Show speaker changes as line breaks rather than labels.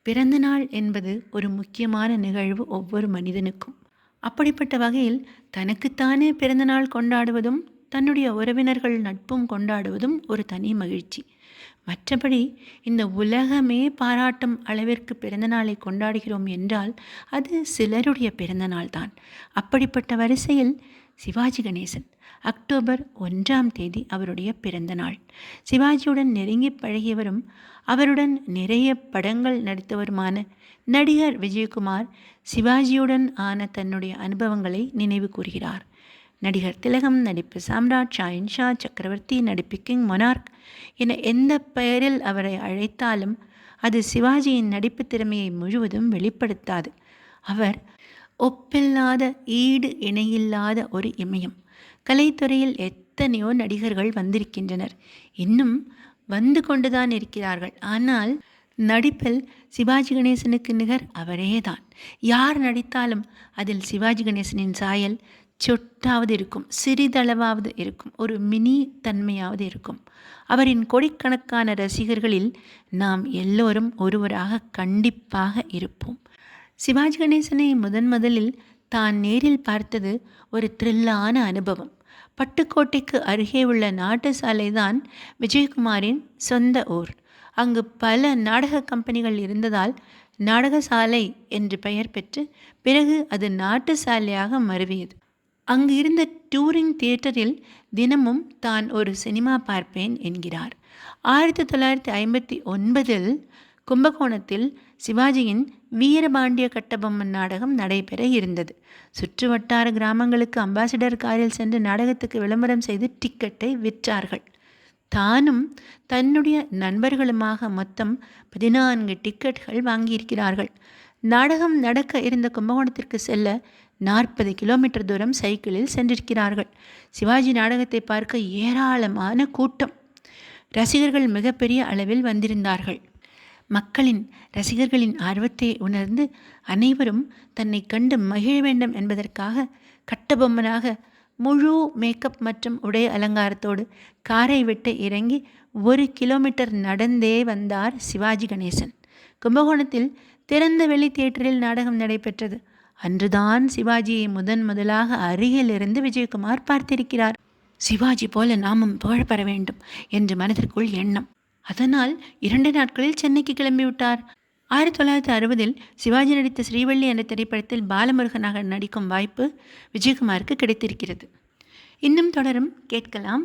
பிறந்தநாள் என்பது ஒரு முக்கியமான நிகழ்வு ஒவ்வொரு மனிதனுக்கும். அப்படிப்பட்ட வகையில் தனக்குத்தானே பிறந்தநாள் கொண்டாடுவதும், தன்னுடைய உறவினர்கள் நட்பும் கொண்டாடுவதும் ஒரு தனி மகிழ்ச்சி. மற்றபடி இந்த உலகமே பாராட்டும் அளவிற்கு பிறந்தநாளை கொண்டாடுகிறோம் என்றால் அது சிலருடைய பிறந்தநாள் தான். அப்படிப்பட்ட வரிசையில் சிவாஜி கணேசன் அக்டோபர் 1ஆம் தேதி அவருடைய பிறந்த நாள். சிவாஜியுடன் நெருங்கி பழகியவரும் அவருடன் நிறைய படங்கள் நடித்தவருமான நடிகர் விஜயகுமார் சிவாஜியுடன் ஆன தன்னுடைய அனுபவங்களை நினைவு கூறுகிறார். நடிகர் திலகம் நடிப்பு சாம்ராட், ஷாயின்ஷா, சக்கரவர்த்தி நடிப்பு கிங், மொனார்க் என எந்த பெயரில் அவரை அழைத்தாலும் அது சிவாஜியின் நடிப்பு திறமையை முழுவதும் வெளிப்படுத்தாது. அவர் ஒப்பில்லாத, ஈடு இணையில்லாத ஒரு இமயம். கலைத்துறையில் எத்தனையோ நடிகர்கள் வந்திருக்கின்றனர், இன்னும் வந்து கொண்டுதான் இருக்கிறார்கள். ஆனால் நடிப்பில் சிவாஜி கணேசனுக்கு நிகர் அவரேதான். யார் நடித்தாலும் அதில் சிவாஜி கணேசனின் சாயல் சொட்டாவது இருக்கும், சிறிதளவாவது இருக்கும், ஒரு மினி தன்மையாவது இருக்கும். அவரின் கோடிக்கணக்கான ரசிகர்களில் நாம் எல்லோரும் ஒருவராக கண்டிப்பாக இருப்போம். சிவாஜி கணேசனை முதலில் தான் நேரில் பார்த்தது ஒரு த்ரில்லான அனுபவம். பட்டுக்கோட்டைக்கு அருகே உள்ள நாட்டு சாலை தான் விஜயகுமாரின் சொந்த ஊர். அங்கு பல நாடக கம்பெனிகள் இருந்ததால் நாடகசாலை என்று பெயர் பெற்று பிறகு அது நாட்டு சாலையாக மருவியது. அங்கு இருந்த டூரிங் தியேட்டரில் தினமும் தான் ஒரு சினிமா பார்ப்பேன் என்கிறார். 1959 கும்பகோணத்தில் சிவாஜியின் வீரபாண்டிய கட்டபொம்மன் நாடகம் நடைபெற இருந்தது. சுற்று வட்டார கிராமங்களுக்கு அம்பாசிடர் காரில் சென்று நாடகத்துக்கு விளம்பரம் செய்து டிக்கெட்டை விற்றார்கள். தானும் தன்னுடைய நண்பர்களுமாக மொத்தம் 14 டிக்கெட்டுகள் வாங்கியிருக்கிறார்கள். நாடகம் நடக்க இருந்த கும்பகோணத்திற்கு செல்ல 40 கிலோமீட்டர் தூரம் சைக்கிளில் சென்றிருக்கிறார்கள். சிவாஜி நாடகத்தை பார்க்க ஏராளமான கூட்டம். ரசிகர்கள் மிகப்பெரிய அளவில் வந்திருந்தார்கள். ரசிகர்களின் ஆர்வத்தை உணர்ந்து அனைவரும் தன்னை கண்டு மகிழ வேண்டும் என்பதற்காக கட்டபொம்மனாக முழு மேக்கப் மற்றும் உடை அலங்காரத்தோடு காரை விட்டு இறங்கி 1 கிலோமீட்டர் நடந்தே வந்தார் சிவாஜி கணேசன். கும்பகோணத்தில் திறந்த வெளி தியேட்டரில் நாடகம் நடைபெற்றது. அன்றுதான் சிவாஜியை முதலாக அருகிலிருந்து விஜயகுமார் பார்த்திருக்கிறார். சிவாஜி போல நாமும் புகழப்பெற வேண்டும் என்று மனதிற்குள் எண்ணம். அதனால் 2 நாட்களில் சென்னைக்கு கிளம்பிவிட்டார். 1960 சிவாஜி நடித்த ஸ்ரீவள்ளி என்ற திரைப்படத்தில் பாலமுருகனாக நடிக்கும் வாய்ப்பு விஜயகுமாருக்கு கிடைத்திருக்கிறது. இன்னும் தொடரும், கேட்கலாம்.